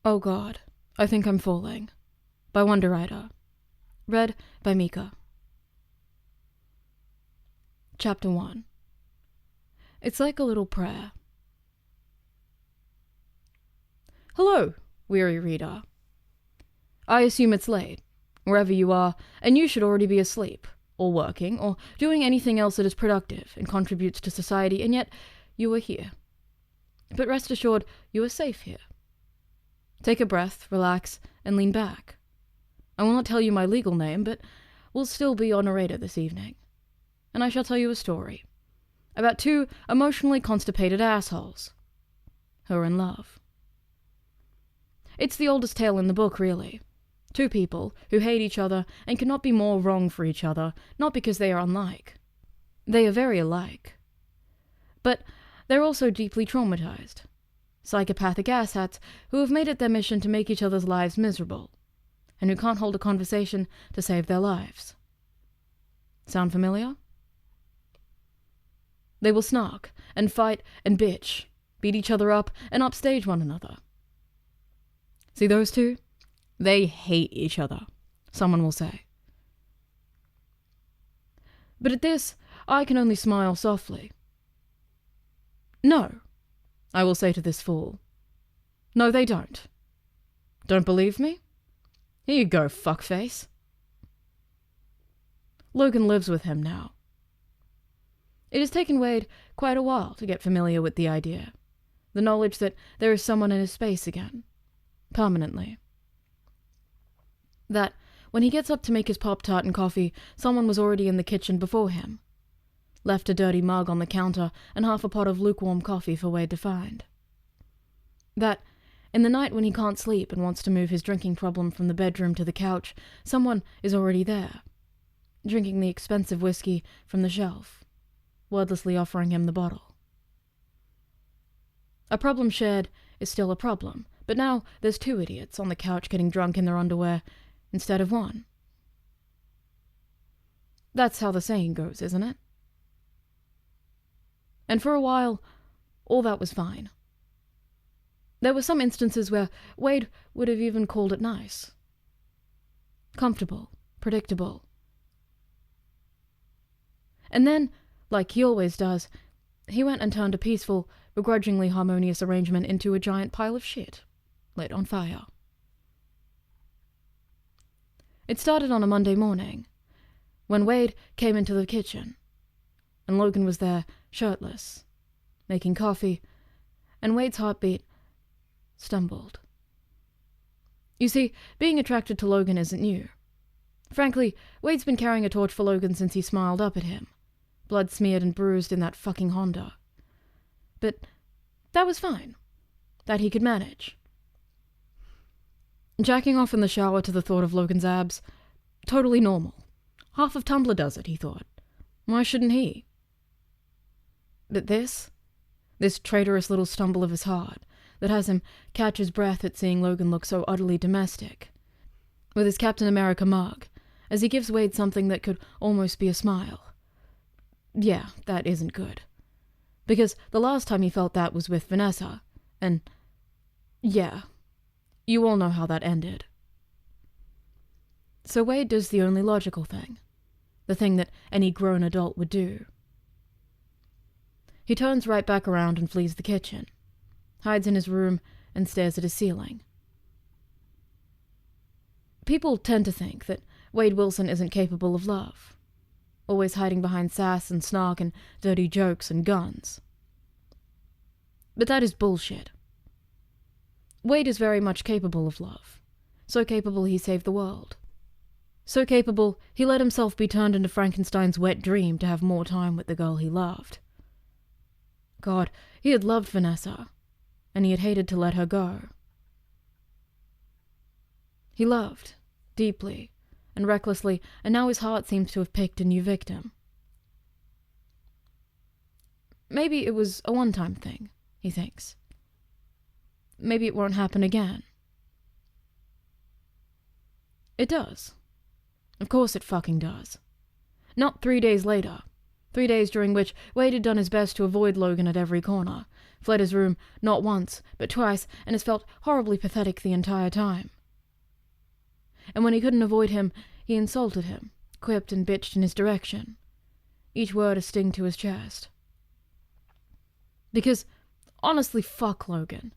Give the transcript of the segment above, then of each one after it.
Oh God, I Think I'm Falling, by Wonder Rider. Read by Mika. Chapter 1. It's like a little prayer. Hello, weary reader. I assume it's late, wherever you are, and you should already be asleep, or working, or doing anything else that is productive and contributes to society, and yet you are here. But rest assured, you are safe here. Take a breath, relax, and lean back. I will not tell you my legal name, but will still be your narrator this evening. And I shall tell you a story about two emotionally constipated assholes who are in love. It's the oldest tale in the book, really. Two people who hate each other and cannot be more wrong for each other, not because they are unlike. They are very alike. But they're also deeply traumatized. Psychopathic asshats who have made it their mission to make each other's lives miserable, and who can't hold a conversation to save their lives. Sound familiar? They will snark, and fight, and bitch, beat each other up, and upstage one another. See those two? They hate each other, someone will say. But at this, I can only smile softly. No, I will say to this fool. No, they don't. Don't believe me? Here you go, fuckface. Logan lives with him now. It has taken Wade quite a while to get familiar with the idea, the knowledge that there is someone in his space again, permanently. That, when he gets up to make his Pop-Tart and coffee, someone was already in the kitchen before him, left a dirty mug on the counter and half a pot of lukewarm coffee for Wade to find. That, in the night when he can't sleep and wants to move his drinking problem from the bedroom to the couch, someone is already there, drinking the expensive whiskey from the shelf, wordlessly offering him the bottle. A problem shared is still a problem, but now there's two idiots on the couch getting drunk in their underwear instead of one. That's how the saying goes, isn't it? And for a while, all that was fine. There were some instances where Wade would have even called it nice. Comfortable, predictable. And then, like he always does, he went and turned a peaceful, begrudgingly harmonious arrangement into a giant pile of shit, lit on fire. It started on a Monday morning, when Wade came into the kitchen, and Logan was there, shirtless, making coffee, and Wade's heartbeat stumbled. You see, being attracted to Logan isn't new. Frankly, Wade's been carrying a torch for Logan since he smiled up at him, blood smeared and bruised in that fucking Honda. But that was fine. That he could manage. Jacking off in the shower to the thought of Logan's abs, totally normal. Half of Tumblr does it, he thought. Why shouldn't he? But this traitorous little stumble of his heart, that has him catch his breath at seeing Logan look so utterly domestic, with his Captain America mug, as he gives Wade something that could almost be a smile. Yeah, that isn't good. Because the last time he felt that was with Vanessa, and yeah, you all know how that ended. So Wade does the only logical thing, the thing that any grown adult would do. He turns right back around and flees the kitchen, hides in his room, and stares at his ceiling. People tend to think that Wade Wilson isn't capable of love, always hiding behind sass and snark and dirty jokes and guns. But that is bullshit. Wade is very much capable of love, so capable he saved the world. So capable, he let himself be turned into Frankenstein's wet dream to have more time with the girl he loved. God, he had loved Vanessa, and he had hated to let her go. He loved, deeply, and recklessly, and now his heart seems to have picked a new victim. Maybe it was a one-time thing, he thinks. Maybe it won't happen again. It does. Of course it fucking does. Not 3 days later. 3 days during which Wade had done his best to avoid Logan at every corner, fled his room not once, but twice, and has felt horribly pathetic the entire time. And when he couldn't avoid him, he insulted him, quipped and bitched in his direction, each word a sting to his chest. Because, honestly, fuck Logan,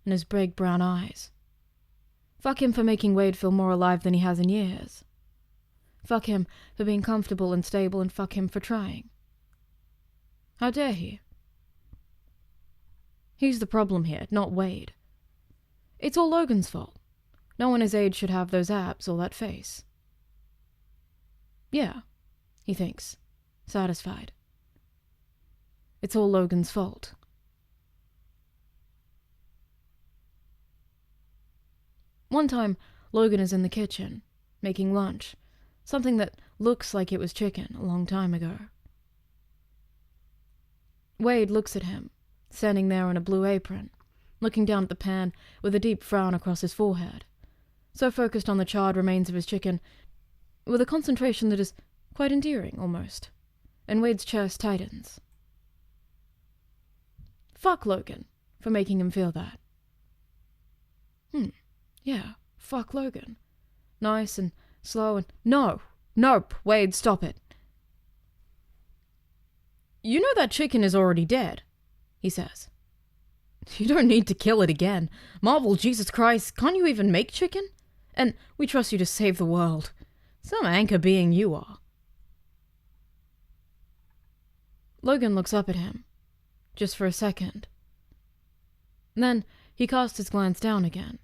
and his big brown eyes. Fuck him for making Wade feel more alive than he has in years. Fuck him for being comfortable and stable, and fuck him for trying. How dare he? He's the problem here, not Wade. It's all Logan's fault. No one his age should have those abs or that face. Yeah, he thinks, satisfied. It's all Logan's fault. One time, Logan is in the kitchen, making lunch, something that looks like it was chicken a long time ago. Wade looks at him, standing there in a blue apron, looking down at the pan with a deep frown across his forehead, so focused on the charred remains of his chicken, with a concentration that is quite endearing, almost, and Wade's chest tightens. Fuck Logan for making him feel that. Yeah, fuck Logan. Nice and slow and... Nope, Wade, stop it. You know that chicken is already dead, he says. You don't need to kill it again. Marvel, Jesus Christ, can't you even make chicken? And we trust you to save the world. Some anchor being you are. Logan looks up at him, just for a second. Then he casts his glance down again.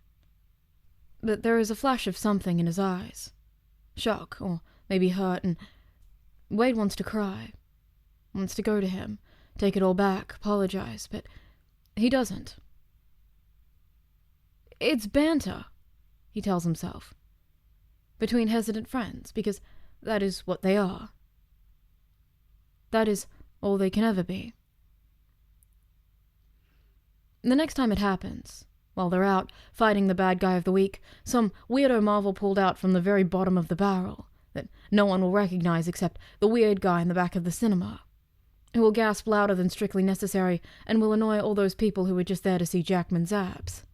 But there is a flash of something in his eyes. Shock, or maybe hurt, and Wade wants to cry. Wants to go to him, take it all back, apologize, but he doesn't. It's banter, he tells himself. Between hesitant friends, because that is what they are. That is all they can ever be. The next time it happens, while they're out fighting the bad guy of the week, some weirdo Marvel pulled out from the very bottom of the barrel that no one will recognize except the weird guy in the back of the cinema, who will gasp louder than strictly necessary and will annoy all those people who were just there to see Jackman's abs.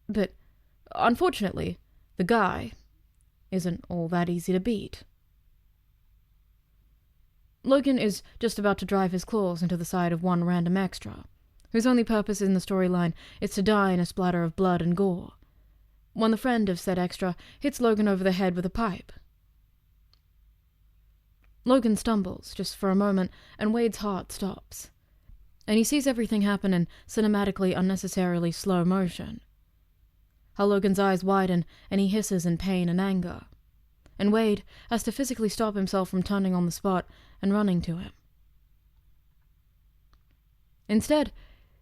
But, unfortunately, the guy isn't all that easy to beat. Logan is just about to drive his claws into the side of one random extra, whose only purpose in the storyline is to die in a splatter of blood and gore, when the friend of said extra hits Logan over the head with a pipe. Logan stumbles, just for a moment, and Wade's heart stops, and he sees everything happen in cinematically unnecessarily slow motion. How Logan's eyes widen, and he hisses in pain and anger, and Wade has to physically stop himself from turning on the spot and running to him. Instead,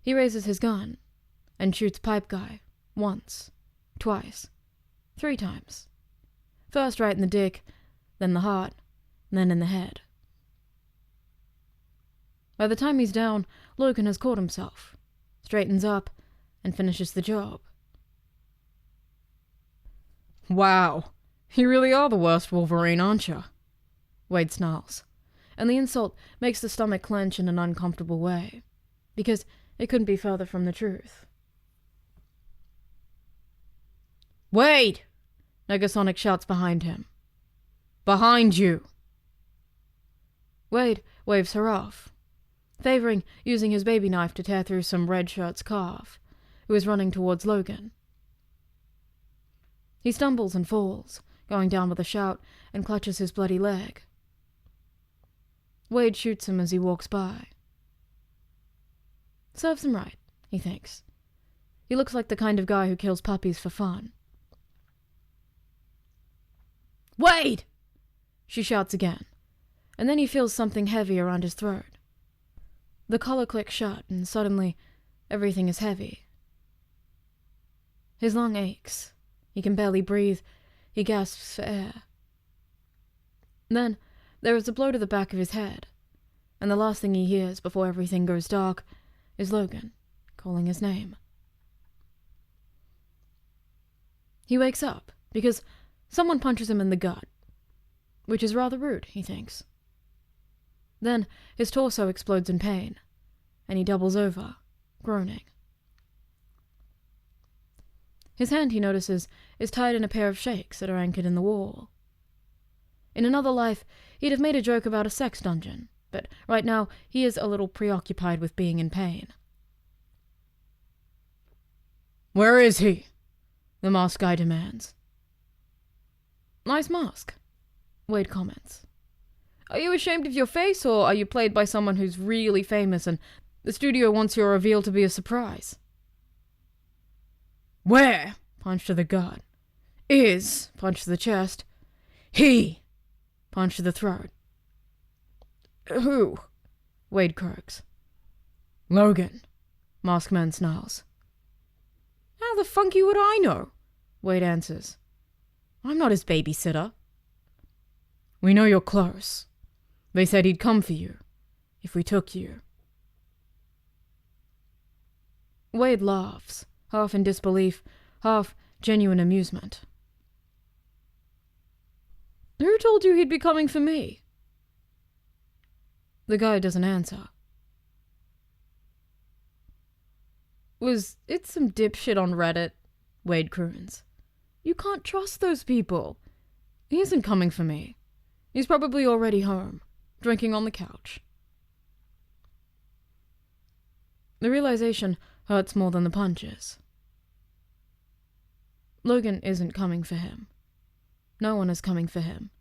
he raises his gun and shoots Pipe Guy once, twice, 3 times. First right in the dick, then the heart, then in the head. By the time he's down, Logan has caught himself, straightens up, and finishes the job. Wow, you really are the worst Wolverine, aren't you? Wade snarls, and the insult makes the stomach clench in an uncomfortable way, because it couldn't be further from the truth. Wade! Negasonic shouts behind him. Behind you! Wade waves her off, favoring using his baby knife to tear through some red shirt's calf, who is running towards Logan. He stumbles and falls, going down with a shout, and clutches his bloody leg. Wade shoots him as he walks by. Serves him right, he thinks. He looks like the kind of guy who kills puppies for fun. Wade! She shouts again, and then he feels something heavy around his throat. The collar clicks shut, and suddenly, everything is heavy. His lung aches. He can barely breathe. He gasps for air. Then, there is a blow to the back of his head, and the last thing he hears before everything goes dark is Logan calling his name. He wakes up because someone punches him in the gut, which is rather rude, he thinks. Then his torso explodes in pain, and he doubles over, groaning. His hand, he notices, is tied in a pair of shakes that are anchored in the wall. In another life, he'd have made a joke about a sex dungeon, but right now he is a little preoccupied with being in pain. "Where is he?" the masked guy demands. "Nice mask," Wade comments. "Are you ashamed of your face, or are you played by someone who's really famous and the studio wants your reveal to be a surprise?" "Where?" punch to the gut. "Is," punch to the chest. "He," punch to the throat. "Who?" Wade croaks. "Logan," Maskman snarls. "How the funky would I know?" Wade answers. "I'm not his babysitter." "We know you're close. They said he'd come for you, if we took you." Wade laughs, half in disbelief, half genuine amusement. "Who told you he'd be coming for me?" The guy doesn't answer. "Was it some dipshit on Reddit?" Wade croons. "You can't trust those people. He isn't coming for me. He's probably already home, drinking on the couch." The realization hurts more than the punches. Logan isn't coming for him. No one is coming for him.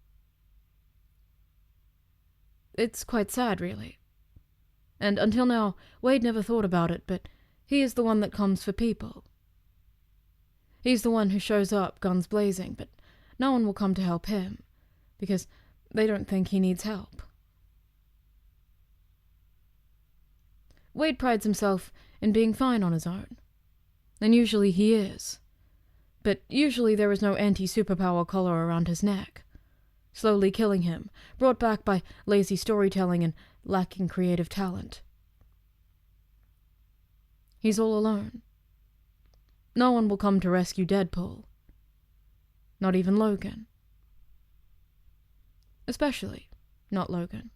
It's quite sad, really. And until now, Wade never thought about it, but he is the one that comes for people. He's the one who shows up, guns blazing, but no one will come to help him, because they don't think he needs help. Wade prides himself in being fine on his own, and usually he is. But usually there is no anti-superpower collar around his neck, slowly killing him, brought back by lazy storytelling and lacking creative talent. He's all alone. No one will come to rescue Deadpool. Not even Logan. Especially not Logan.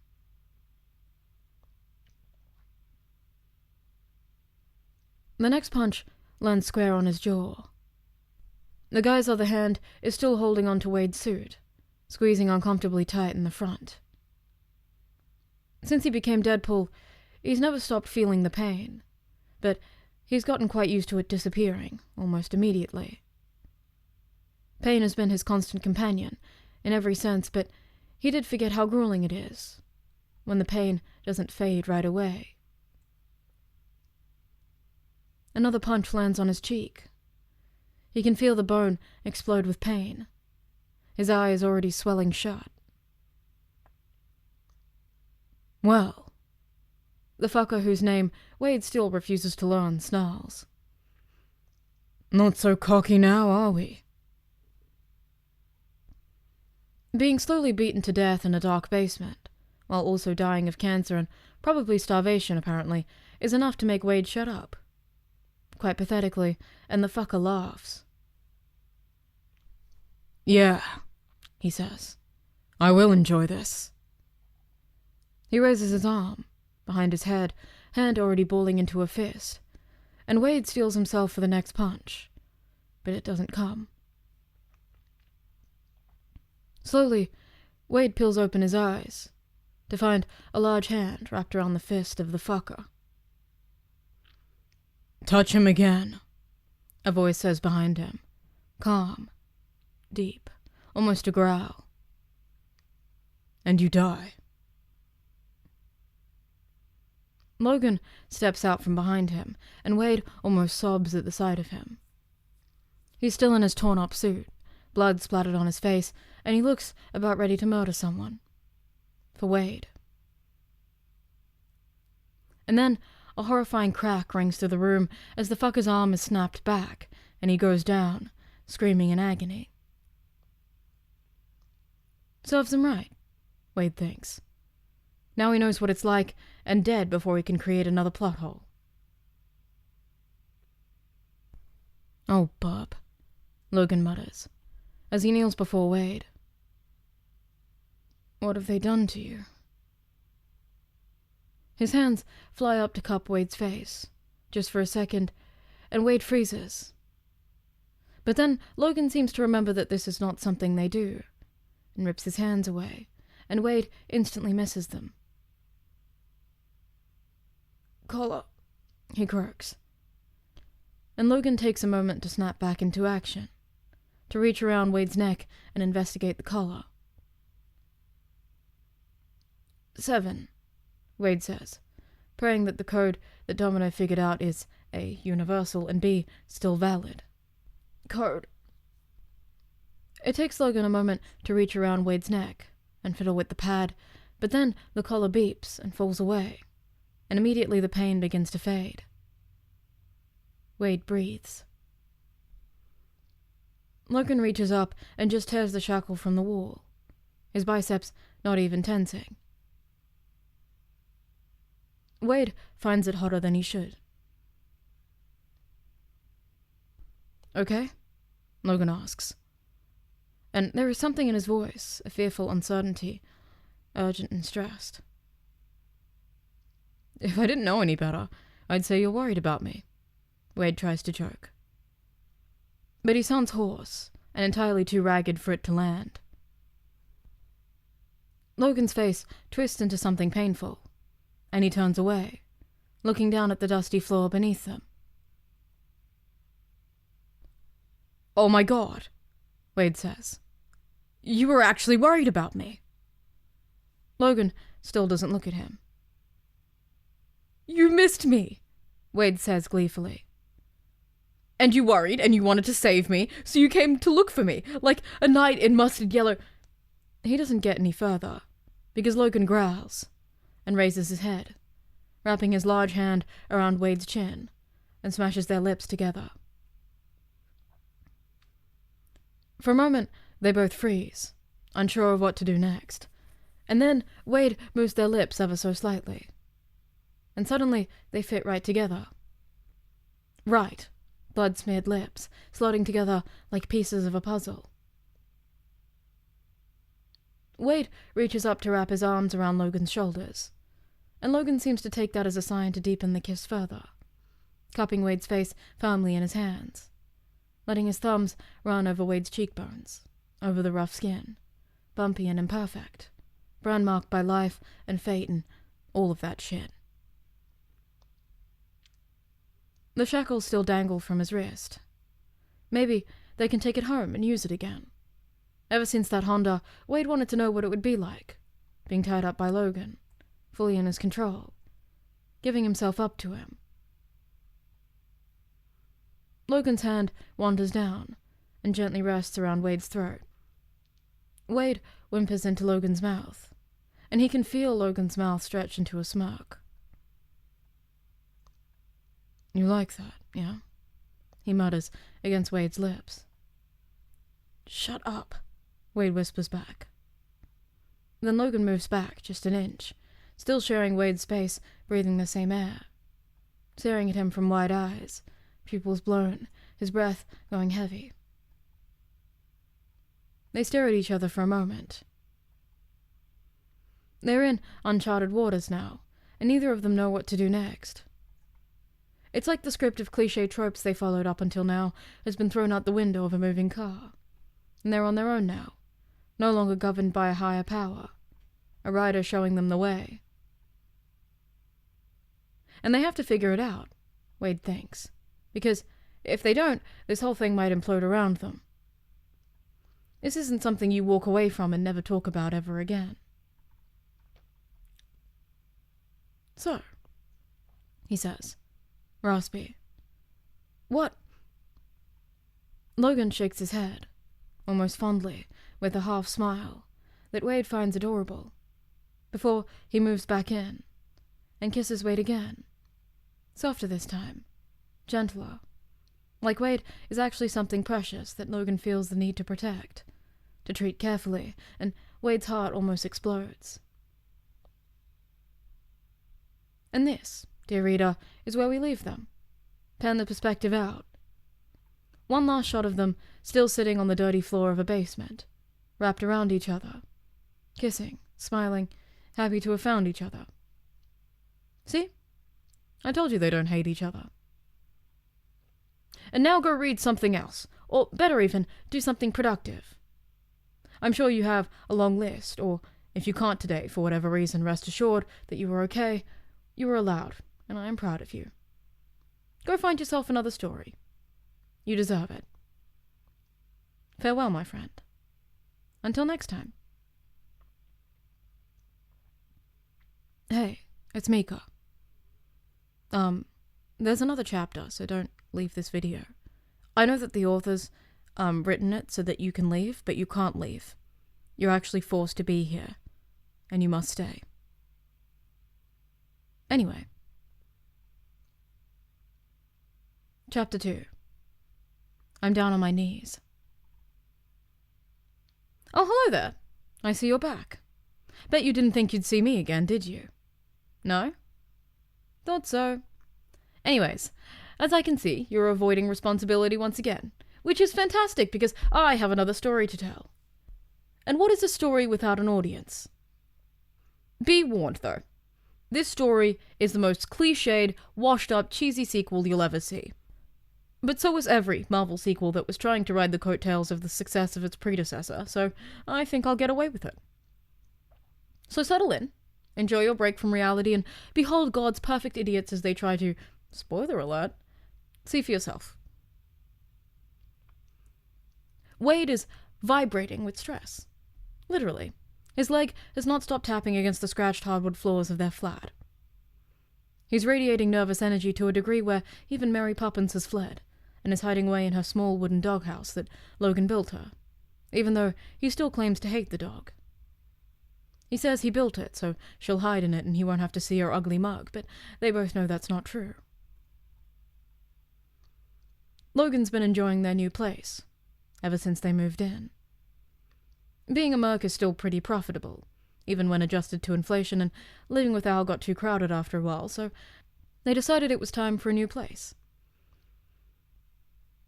The next punch lands square on his jaw. The guy's other hand is still holding onto Wade's suit, squeezing uncomfortably tight in the front. Since he became Deadpool, he's never stopped feeling the pain, but he's gotten quite used to it disappearing almost immediately. Pain has been his constant companion, in every sense, but he did forget how grueling it is, when the pain doesn't fade right away. Another punch lands on his cheek. He can feel the bone explode with pain. His eye is already swelling shut. "Well," the fucker whose name Wade still refuses to learn snarls. "Not so cocky now, are we?" Being slowly beaten to death in a dark basement, while also dying of cancer and probably starvation apparently, is enough to make Wade shut up. Quite pathetically, and the fucker laughs. "Yeah," he says. "I will enjoy this." He raises his arm, behind his head, hand already balling into a fist, and Wade steels himself for the next punch, but it doesn't come. Slowly, Wade peels open his eyes, to find a large hand wrapped around the fist of the fucker. "Touch him again," a voice says behind him, calm, deep, almost a growl. "And you die." Logan steps out from behind him, and Wade almost sobs at the sight of him. He's still in his torn-up suit, blood splattered on his face, and he looks about ready to murder someone. For Wade. And then a horrifying crack rings through the room as the fucker's arm is snapped back, and he goes down, screaming in agony. Serves him right, Wade thinks. Now he knows what it's like, and dead before he can create another plot hole. "Oh, bub," Logan mutters, as he kneels before Wade. "What have they done to you?" His hands fly up to cup Wade's face, just for a second, and Wade freezes. But then Logan seems to remember that this is not something they do, and rips his hands away, and Wade instantly misses them. "Collar," he croaks. And Logan takes a moment to snap back into action, to reach around Wade's neck and investigate the collar. 7, Wade says, praying that the code that Domino figured out is A, universal, and B, still valid. Code. It takes Logan a moment to reach around Wade's neck and fiddle with the pad, but then the collar beeps and falls away, and immediately the pain begins to fade. Wade breathes. Logan reaches up and just tears the shackle from the wall, his biceps not even tensing. Wade finds it hotter than he should. "Okay?" Logan asks. And there is something in his voice, a fearful uncertainty, urgent and stressed. "If I didn't know any better, I'd say you're worried about me." Wade tries to joke. But he sounds hoarse, and entirely too ragged for it to land. Logan's face twists into something painful, and he turns away, looking down at the dusty floor beneath them. "Oh my God," Wade says. "You were actually worried about me." Logan still doesn't look at him. "You missed me," Wade says gleefully. "And you worried, and you wanted to save me, so you came to look for me, like a knight in mustard yellow—" He doesn't get any further, because Logan growls and raises his head, wrapping his large hand around Wade's chin, and smashes their lips together. For a moment, they both freeze, unsure of what to do next, and then Wade moves their lips ever so slightly, and suddenly they fit right together. Right, blood-smeared lips, slotting together like pieces of a puzzle. Wade reaches up to wrap his arms around Logan's shoulders, and Logan seems to take that as a sign to deepen the kiss further, cupping Wade's face firmly in his hands, letting his thumbs run over Wade's cheekbones, over the rough skin, bumpy and imperfect, brand-marked by life and fate and all of that shit. The shackles still dangle from his wrist. Maybe they can take it home and use it again. Ever since that Honda, Wade wanted to know what it would be like, being tied up by Logan, fully in his control, giving himself up to him. Logan's hand wanders down and gently rests around Wade's throat. Wade whimpers into Logan's mouth, and he can feel Logan's mouth stretch into a smirk. "You like that, yeah?" he mutters against Wade's lips. "Shut up," Wade whispers back. Then Logan moves back just an inch, still sharing Wade's space, breathing the same air, staring at him from wide eyes, pupils blown, his breath going heavy. They stare at each other for a moment. They're in uncharted waters now, and neither of them know what to do next. It's like the script of cliché tropes they followed up until now has been thrown out the window of a moving car, and they're on their own now, no longer governed by a higher power, a rider showing them the way. And they have to figure it out, Wade thinks, because if they don't, this whole thing might implode around them. This isn't something you walk away from and never talk about ever again. "So," he says, raspy. "What?" Logan shakes his head, almost fondly, with a half smile that Wade finds adorable, before he moves back in and kisses Wade again, softer this time, gentler, like Wade is actually something precious that Logan feels the need to protect, to treat carefully, and Wade's heart almost explodes. And this, dear reader, is where we leave them. Pan the perspective out. One last shot of them, still sitting on the dirty floor of a basement, wrapped around each other, kissing, smiling, happy to have found each other. See? I told you they don't hate each other. And now go read something else. Or better even, do something productive. I'm sure you have a long list, or if you can't today for whatever reason, rest assured that you were okay, you were allowed, and I am proud of you. Go find yourself another story. You deserve it. Farewell, my friend. Until next time. Hey, it's Mika. There's another chapter, so don't leave this video. I know that the author's written it so that you can leave, but you can't leave. You're actually forced to be here, and you must stay. Anyway. Chapter 2. I'm down on my knees. Oh, hello there. I see you're back. Bet you didn't think you'd see me again, did you? No? Thought so. Anyways, as I can see, you're avoiding responsibility once again, which is fantastic because I have another story to tell. And what is a story without an audience? Be warned, though. This story is the most cliched, washed-up, cheesy sequel you'll ever see. But so was every Marvel sequel that was trying to ride the coattails of the success of its predecessor, so I think I'll get away with it. So settle in, enjoy your break from reality, and behold God's perfect idiots as they try to, spoiler alert, see for yourself. Wade is vibrating with stress. Literally. His leg has not stopped tapping against the scratched hardwood floors of their flat. He's radiating nervous energy to a degree where even Mary Poppins has fled, and is hiding away in her small wooden doghouse that Logan built her, even though he still claims to hate the dog. He says he built it, so she'll hide in it and he won't have to see her ugly mug, but they both know that's not true. Logan's been enjoying their new place, ever since they moved in. Being a merc is still pretty profitable, even when adjusted to inflation, and living with Al got too crowded after a while, so they decided it was time for a new place.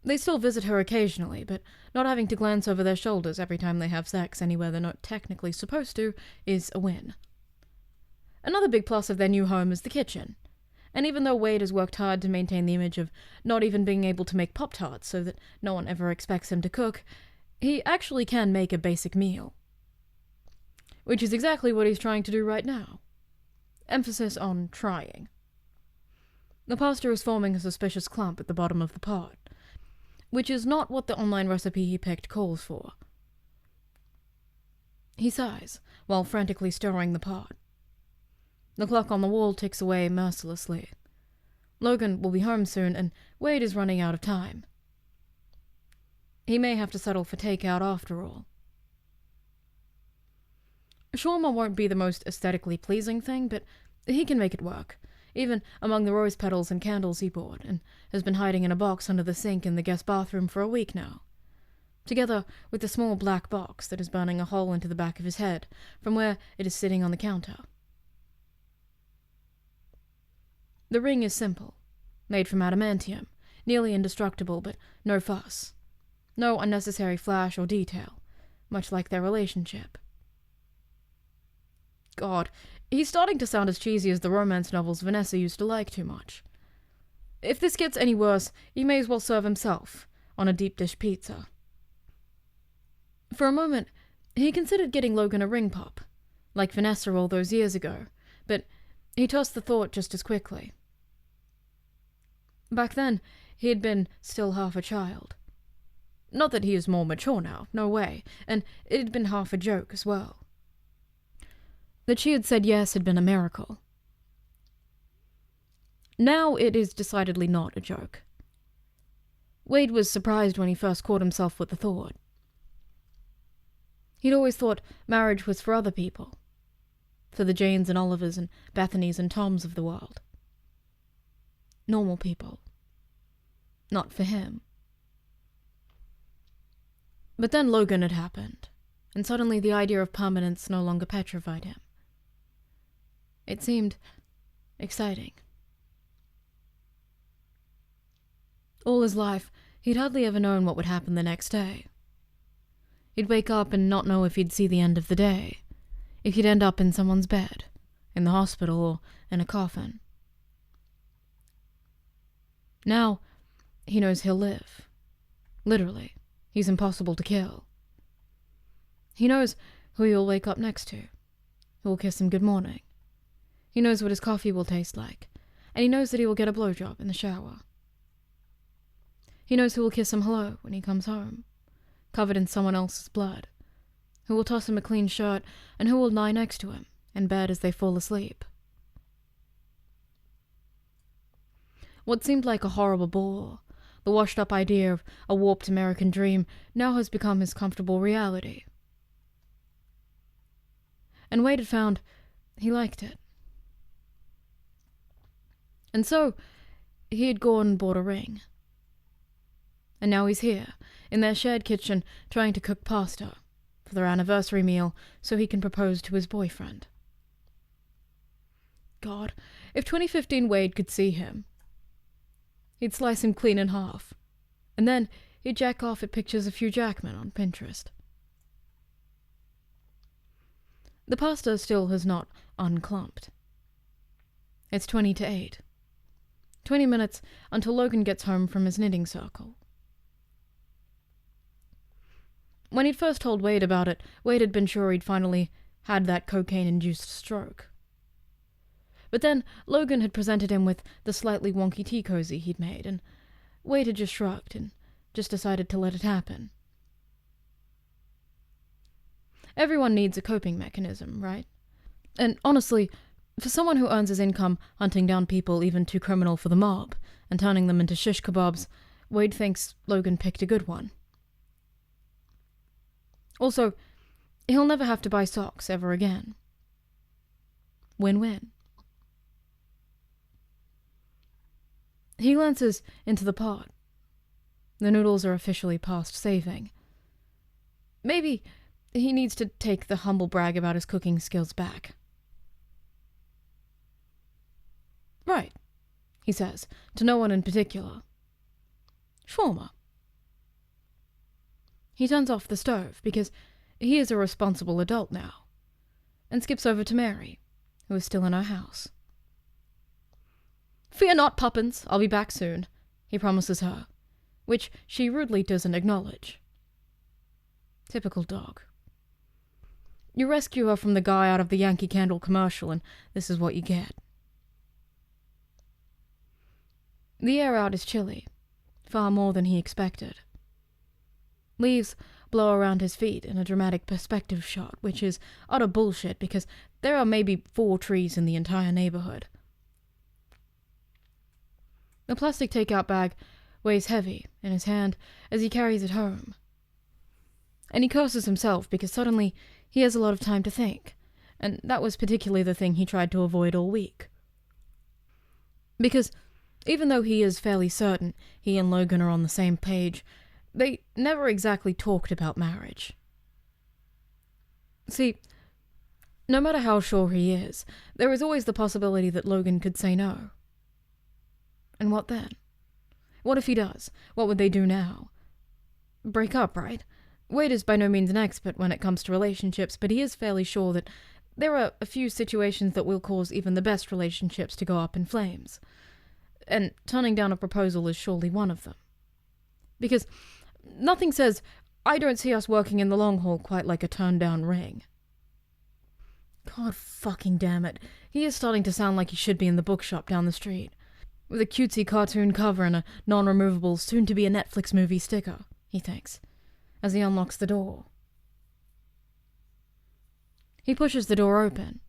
They still visit her occasionally, but not having to glance over their shoulders every time they have sex anywhere they're not technically supposed to is a win. Another big plus of their new home is the kitchen, and even though Wade has worked hard to maintain the image of not even being able to make Pop-Tarts so that no one ever expects him to cook, he actually can make a basic meal. Which is exactly what he's trying to do right now. Emphasis on trying. The pasta is forming a suspicious clump at the bottom of the pot, which is not what the online recipe he picked calls for. He sighs, while frantically stirring the pot. The clock on the wall ticks away mercilessly. Logan will be home soon, and Wade is running out of time. He may have to settle for takeout after all. Shawarma won't be the most aesthetically pleasing thing, but he can make it work, even among the rose petals and candles he bought, and has been hiding in a box under the sink in the guest bathroom for a week now, together with the small black box that is burning a hole into the back of his head from where it is sitting on the counter. The ring is simple, made from adamantium, nearly indestructible, but no fuss. No unnecessary flash or detail, much like their relationship. God, he's starting to sound as cheesy as the romance novels Vanessa used to like too much. If this gets any worse, he may as well serve himself, on a deep dish pizza. For a moment, he considered getting Logan a ring pop, like Vanessa all those years ago, but he tossed the thought just as quickly. Back then, he had been still half a child. Not that he is more mature now, no way, and it had been half a joke as well. That she had said yes had been a miracle. Now it is decidedly not a joke. Wade was surprised when he first caught himself with the thought. He'd always thought marriage was for other people, for the Janes and Olivers and Bethanies and Toms of the world. Normal people. Not for him. But then Logan had happened, and suddenly the idea of permanence no longer petrified him. It seemed exciting. All his life, he'd hardly ever known what would happen the next day. He'd wake up and not know if he'd see the end of the day, if he'd end up in someone's bed, in the hospital, or in a coffin. Now, he knows he'll live. Literally, he's impossible to kill. He knows who he'll wake up next to, who will kiss him good morning. He knows what his coffee will taste like, and he knows that he will get a blowjob in the shower. He knows who will kiss him hello when he comes home, covered in someone else's blood, who will toss him a clean shirt, and who will lie next to him in bed as they fall asleep. What seemed like a horrible bore, the washed-up idea of a warped American dream, now has become his comfortable reality. And Wade had found he liked it. And so, he had gone and bought a ring. And now he's here, in their shared kitchen, trying to cook pasta for their anniversary meal so he can propose to his boyfriend. God, if 2015 Wade could see him, he'd slice him clean in half, and then he'd jack off at pictures of Hugh Jackman on Pinterest. The pasta still has not unclumped. It's 20 to 8. 20 minutes until Logan gets home from his knitting circle. When he'd first told Wade about it, Wade had been sure he'd finally had that cocaine-induced stroke. But then Logan had presented him with the slightly wonky tea cozy he'd made, and Wade had just shrugged and just decided to let it happen. Everyone needs a coping mechanism, right? And honestly, for someone who earns his income hunting down people even too criminal for the mob and turning them into shish kebabs, Wade thinks Logan picked a good one. Also, he'll never have to buy socks ever again. Win-win. He glances into the pot. The noodles are officially past saving. Maybe he needs to take the humble brag about his cooking skills back. Right, he says, to no one in particular. Shawarma. He turns off the stove because he is a responsible adult now, and skips over to Mary, who is still in her house. Fear not, Puppins, I'll be back soon, he promises her, which she rudely doesn't acknowledge. Typical dog. You rescue her from the guy out of the Yankee Candle commercial, and this is what you get. The air out is chilly, far more than he expected. Leaves blow around his feet in a dramatic perspective shot, which is utter bullshit because there are maybe 4 trees in the entire neighborhood. The plastic takeout bag weighs heavy in his hand as he carries it home. And he curses himself because suddenly he has a lot of time to think, and that was particularly the thing he tried to avoid all week. Because even though he is fairly certain he and Logan are on the same page, they never exactly talked about marriage. See, no matter how sure he is, there is always the possibility that Logan could say no. And what then? What if he does? What would they do now? Break up, right? Wade is by no means an expert when it comes to relationships, but he is fairly sure that there are a few situations that will cause even the best relationships to go up in flames. And turning down a proposal is surely one of them. Because nothing says, I don't see us working in the long haul quite like a turned-down ring. God fucking damn it. He is starting to sound like he should be in the bookshop down the street, with a cutesy cartoon cover and a non-removable, soon-to-be a Netflix movie sticker, he thinks, as he unlocks the door. He pushes the door open,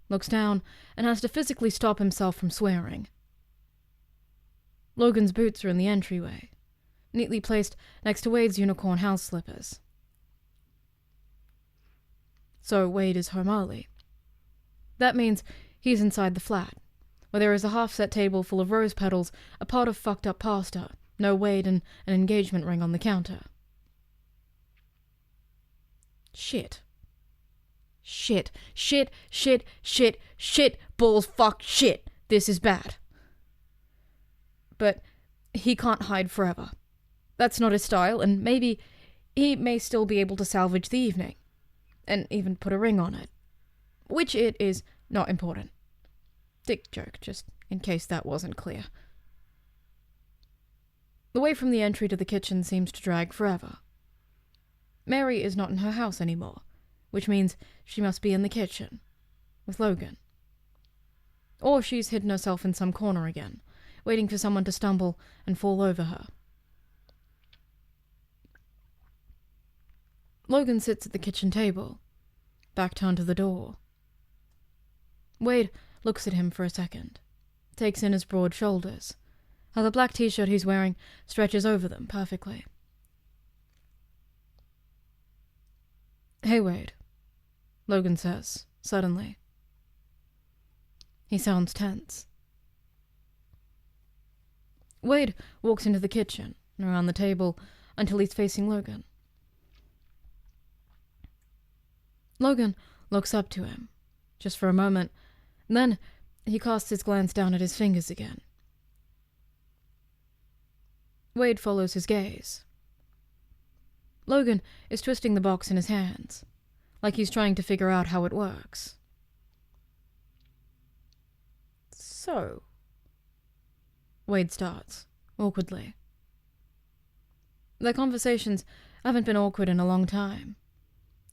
looks down, and has to physically stop himself from swearing. Logan's boots are in the entryway, neatly placed next to Wade's unicorn house slippers. So Wade is home early. That means he's inside the flat, where there is a half-set table full of rose petals, a pot of fucked-up pasta, no Wade, and an engagement ring on the counter. Shit. Shit. Shit. Shit. Shit. Shit. Balls. Fuck. Shit. This is bad. But he can't hide forever. That's not his style, and maybe he may still be able to salvage the evening, and even put a ring on it. Which it is not important. Dick joke, just in case that wasn't clear. The way from the entry to the kitchen seems to drag forever. Mary is not in her house anymore, which means she must be in the kitchen, with Logan. Or she's hidden herself in some corner again, waiting for someone to stumble and fall over her. Logan sits at the kitchen table, back turned to the door. Wade looks at him for a second, takes in his broad shoulders, how the black t-shirt he's wearing stretches over them perfectly. "Hey, Wade," Logan says, suddenly. He sounds tense. Wade walks into the kitchen, around the table, until he's facing Logan. Logan looks up to him, just for a moment, and then he casts his glance down at his fingers again. Wade follows his gaze. Logan is twisting the box in his hands, like he's trying to figure out how it works. "So," Wade starts, awkwardly. Their conversations haven't been awkward in a long time,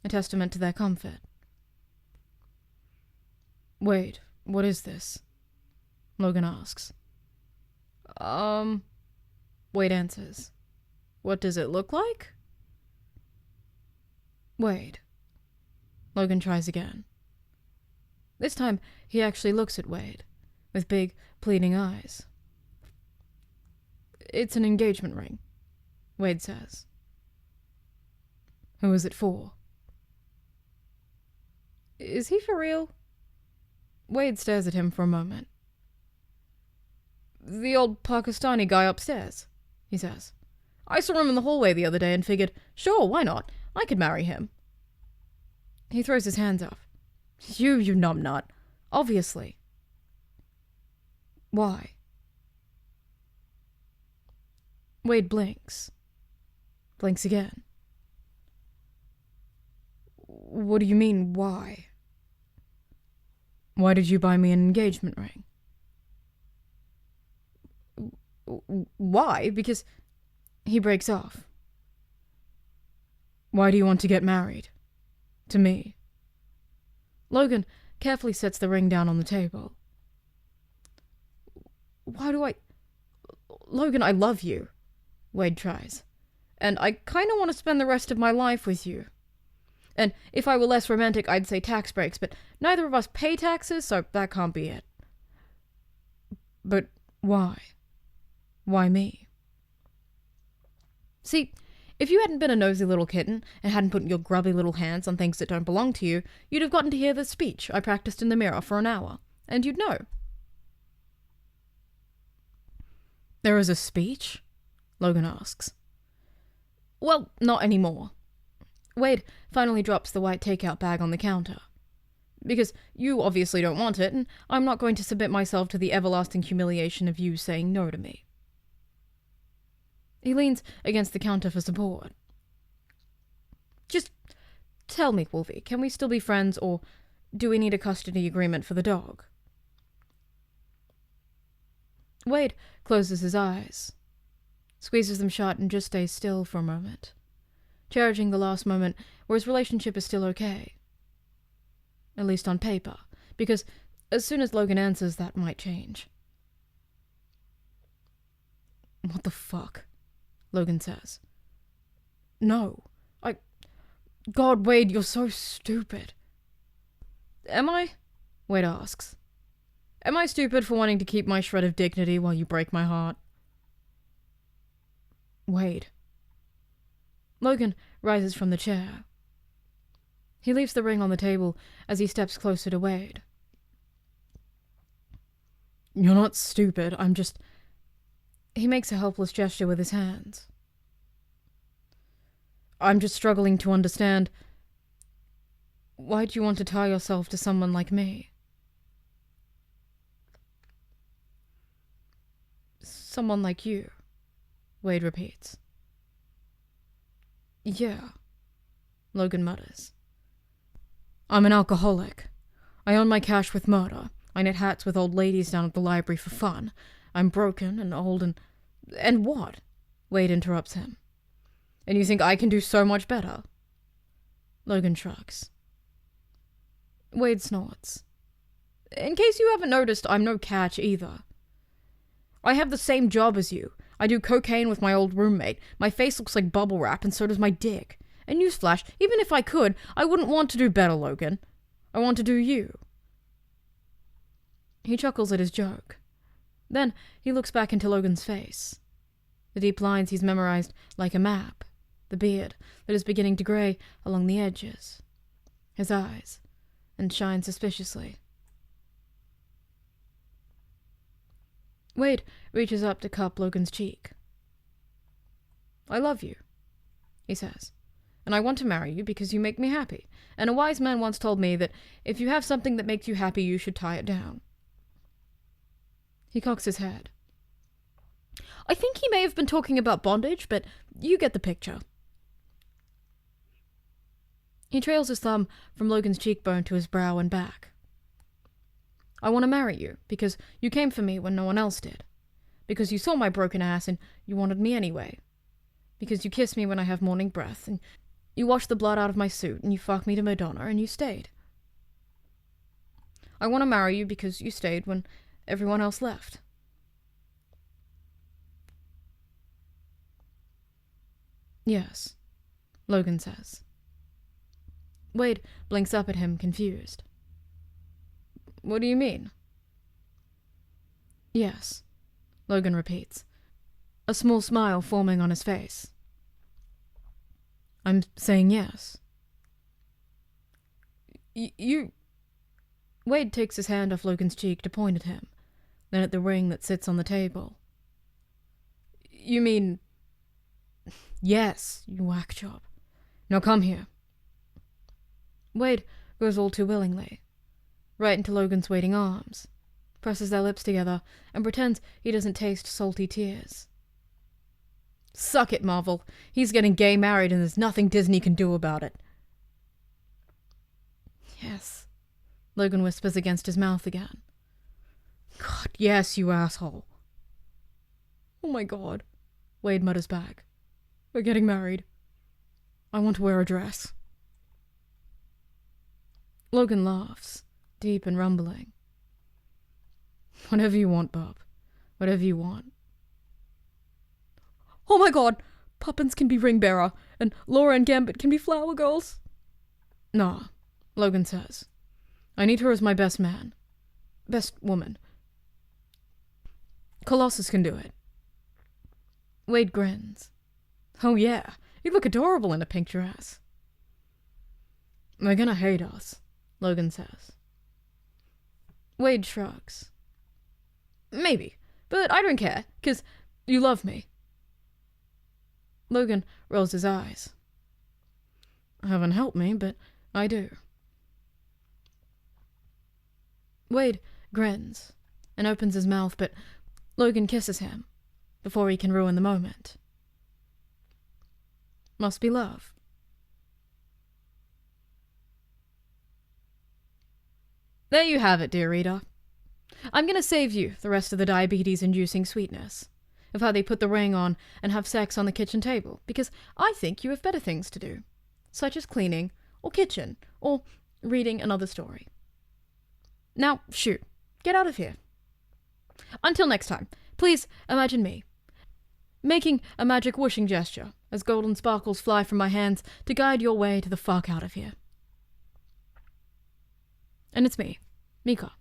a testament to their comfort. "Wade, what is this?" Logan asks. Wade answers. "What does it look like?" "Wade." Logan tries again. This time, he actually looks at Wade, with big, pleading eyes. "It's an engagement ring," Wade says. "Who is it for?" "Is he for real?" Wade stares at him for a moment. "The old Pakistani guy upstairs," he says. "I saw him in the hallway the other day and figured, sure, why not? I could marry him." He throws his hands up. You numbnut. Obviously." "Why?" Wade blinks. Blinks again. "What do you mean, why?" "Why did you buy me an engagement ring?" "Why? Because..." He breaks off. "Why do you want to get married? To me?" Logan carefully sets the ring down on the table. "Why do I... Logan, I love you," Wade tries. "And I kinda want to spend the rest of my life with you. And if I were less romantic, I'd say tax breaks, but neither of us pay taxes, so that can't be it." "But why? Why me?" "See, if you hadn't been a nosy little kitten and hadn't put your grubby little hands on things that don't belong to you, you'd have gotten to hear the speech I practiced in the mirror for an hour, and you'd know." "There is a speech?" Logan asks. "Well, not anymore." Wade finally drops the white takeout bag on the counter. "Because you obviously don't want it, and I'm not going to submit myself to the everlasting humiliation of you saying no to me." He leans against the counter for support. "Just tell me, Wolfie, can we still be friends, or do we need a custody agreement for the dog?" Wade closes his eyes, squeezes them shut, and just stays still for a moment, cherishing the last moment where his relationship is still okay. At least on paper, because as soon as Logan answers, that might change. "What the fuck?" Logan says. "No, God, Wade, you're so stupid." "Am I?" Wade asks. "Am I stupid for wanting to keep my shred of dignity while you break my heart?" "Wade." Logan rises from the chair. He leaves the ring on the table as he steps closer to Wade. "You're not stupid, I'm just..." He makes a helpless gesture with his hands. "I'm just struggling to understand. Why do you want to tie yourself to someone like me?" "Someone like you," Wade repeats. "Yeah," Logan mutters. "I'm an alcoholic. I earn my cash with murder. I knit hats with old ladies down at the library for fun. I'm broken and old and what? Wade interrupts him. And you think I can do so much better? Logan shrugs. Wade snorts. In case you haven't noticed, I'm no catch either. I have the same job as you. I do cocaine with my old roommate. My face looks like bubble wrap, and so does my dick. And newsflash, even if I could, I wouldn't want to do better, Logan. I want to do you. He chuckles at his joke. Then he looks back into Logan's face. The deep lines he's memorized like a map. The beard that is beginning to grey along the edges. His eyes, and shine suspiciously. Wade reaches up to cup Logan's cheek. I love you, he says, and I want to marry you because you make me happy, and a wise man once told me that if you have something that makes you happy, you should tie it down. He cocks his head. I think he may have been talking about bondage, but you get the picture. He trails his thumb from Logan's cheekbone to his brow and back. I want to marry you, because you came for me when no one else did. Because you saw my broken ass and you wanted me anyway. Because you kiss me when I have morning breath, and you wash the blood out of my suit, and you fuck me to Madonna, and you stayed. I want to marry you because you stayed when everyone else left. Yes, Logan says. Wade blinks up at him, confused. What do you mean? Yes, Logan repeats, a small smile forming on his face. I'm saying yes. You... Wade takes his hand off Logan's cheek to point at him, then at the ring that sits on the table. You mean... Yes, you whack job. Now come here. Wade goes all too willingly, right into Logan's waiting arms, presses their lips together, and pretends he doesn't taste salty tears. Suck it, Marvel. He's getting gay married and there's nothing Disney can do about it. Yes, Logan whispers against his mouth again. God, yes, you asshole. Oh my god, Wade mutters back. We're getting married. I want to wear a dress. Logan laughs, deep and rumbling. Whatever you want, bub. Whatever you want. Oh my god! Poppins can be ring bearer, and Laura and Gambit can be flower girls. Nah, Logan says. I need her as my best man. Best woman. Colossus can do it. Wade grins. Oh yeah, you look adorable in a pink dress. They're gonna hate us, Logan says. Wade shrugs. Maybe, but I don't care, 'cause you love me. Logan rolls his eyes. Heaven help me, but I do. Wade grins and opens his mouth, but Logan kisses him before he can ruin the moment. Must be love. There you have it, dear reader. I'm going to save you the rest of the diabetes-inducing sweetness of how they put the ring on and have sex on the kitchen table, because I think you have better things to do, such as cleaning, or kitchen, or reading another story. Now, shoot, get out of here. Until next time, please imagine me making a magic whooshing gesture as golden sparkles fly from my hands to guide your way to the fuck out of here. And it's me, Mika.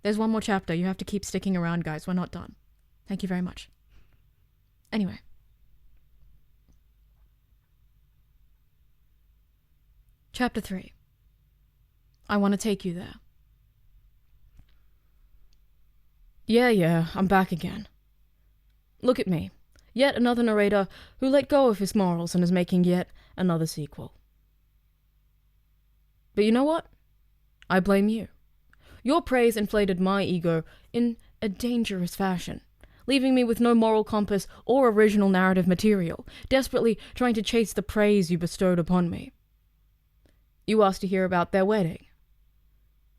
There's one more chapter. You have to keep sticking around, guys. We're not done. Thank you very much. Anyway. Chapter 3. I want to take you there. Yeah, I'm back again. Look at me. Yet another narrator who let go of his morals and is making yet another sequel. But you know what? I blame you. Your praise inflated my ego in a dangerous fashion, leaving me with no moral compass or original narrative material, desperately trying to chase the praise you bestowed upon me. You asked to hear about their wedding.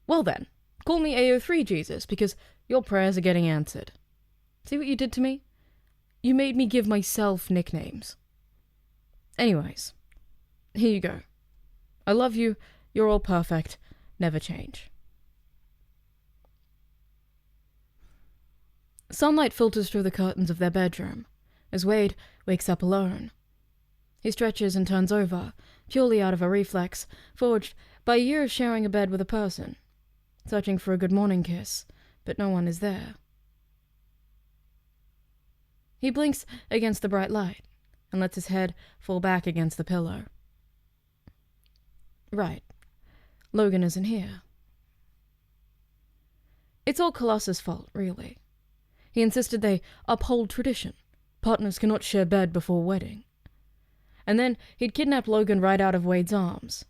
Well then, call me AO3 Jesus, because your prayers are getting answered. See what you did to me? You made me give myself nicknames. Anyways, here you go. I love you, you're all perfect, never change. Sunlight filters through the curtains of their bedroom as Wade wakes up alone. He stretches and turns over, purely out of a reflex forged by years sharing a bed with a person, searching for a good morning kiss, but no one is there. He blinks against the bright light and lets his head fall back against the pillow. Right. Logan isn't here. It's all Colossus' fault, really. He insisted they uphold tradition. Partners cannot share bed before wedding. And then he'd kidnapped Logan right out of Wade's arms,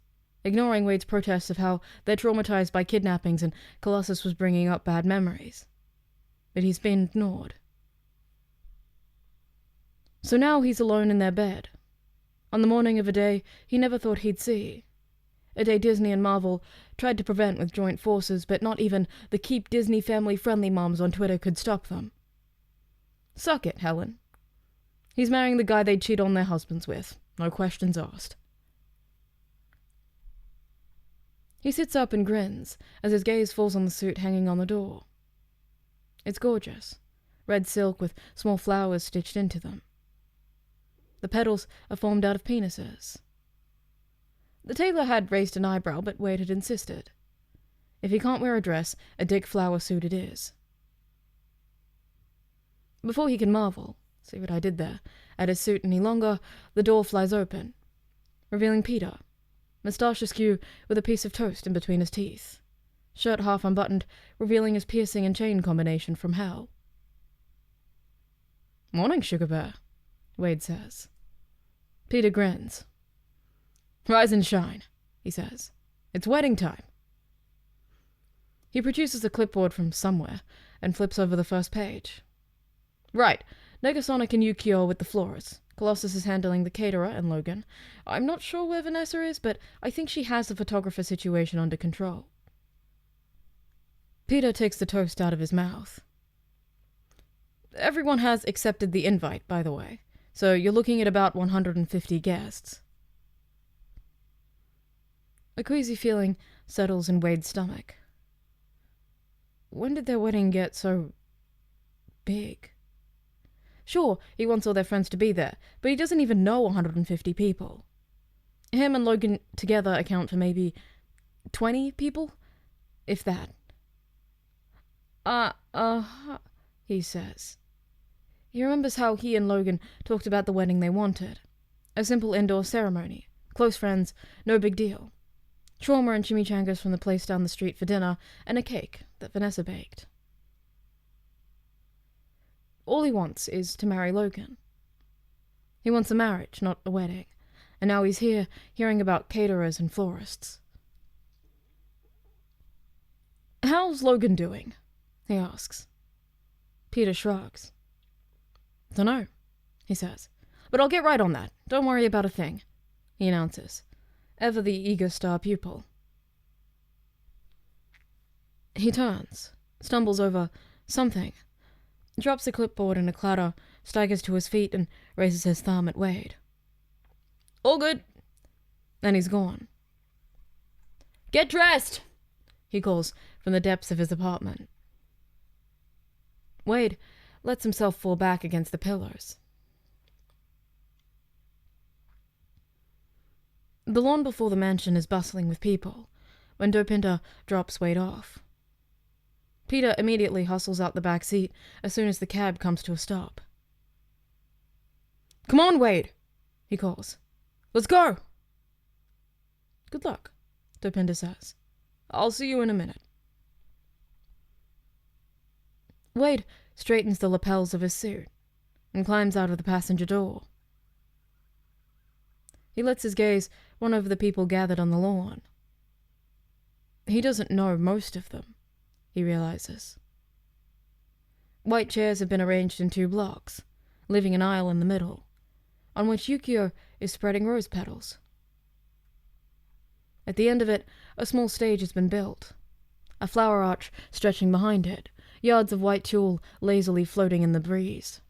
ignoring Wade's protests of how they're traumatized by kidnappings and Colossus was bringing up bad memories. But he's been ignored. So now he's alone in their bed, on the morning of a day he never thought he'd see. A day Disney and Marvel tried to prevent with joint forces, but not even the Keep Disney family-friendly moms on Twitter could stop them. Suck it, Helen. He's marrying the guy they'd cheat on their husbands with. No questions asked. He sits up and grins as his gaze falls on the suit hanging on the door. It's gorgeous. Red silk with small flowers stitched into them. The petals are formed out of penises. The tailor had raised an eyebrow, but Wade had insisted. If he can't wear a dress, a dick flower suit it is. Before he can marvel, see what I did there, at his suit any longer, the door flies open, revealing Peter, moustache askew with a piece of toast in between his teeth, shirt half unbuttoned, revealing his piercing and chain combination from hell. "Morning, Sugar Bear," Wade says. Peter grins. "Rise and shine," he says. "It's wedding time." He produces a clipboard from somewhere and flips over the first page. Right, Negasonic and Yukio with the flowers. Colossus is handling the caterer and Logan. I'm not sure where Vanessa is, but I think she has the photographer situation under control. Peter takes the toast out of his mouth. Everyone has accepted the invite, by the way, so you're looking at about 150 guests. A queasy feeling settles in Wade's stomach. When did their wedding get so big? Sure, he wants all their friends to be there, but he doesn't even know 150 people. Him and Logan together account for maybe 20 people, if that. He says. He remembers how he and Logan talked about the wedding they wanted. A simple indoor ceremony. Close friends, no big deal. Shawarma and chimichangas from the place down the street for dinner, and a cake that Vanessa baked. All he wants is to marry Logan. He wants a marriage, not a wedding, and now he's here hearing about caterers and florists. "How's Logan doing?" he asks. Peter shrugs. "Dunno," he says. "But I'll get right on that. Don't worry about a thing," he announces, ever the eager star pupil. He turns, stumbles over something, drops the clipboard in a clatter, staggers to his feet, and raises his thumb at Wade. "All good." Then he's gone. "Get dressed," he calls from the depths of his apartment. Wade lets himself fall back against the pillars. The lawn before the mansion is bustling with people when Dopinda drops Wade off. Peter immediately hustles out the back seat as soon as the cab comes to a stop. "Come on, Wade," he calls. "Let's go." "Good luck," Dopinda says. "I'll see you in a minute." Wade straightens the lapels of his suit and climbs out of the passenger door. He lets his gaze run over the people gathered on the lawn. He doesn't know most of them, he realizes. White chairs have been arranged in 2 blocks, leaving an aisle in the middle, on which Yukio is spreading rose petals. At the end of it, a small stage has been built, a flower arch stretching behind it, yards of white tulle lazily floating in the breeze.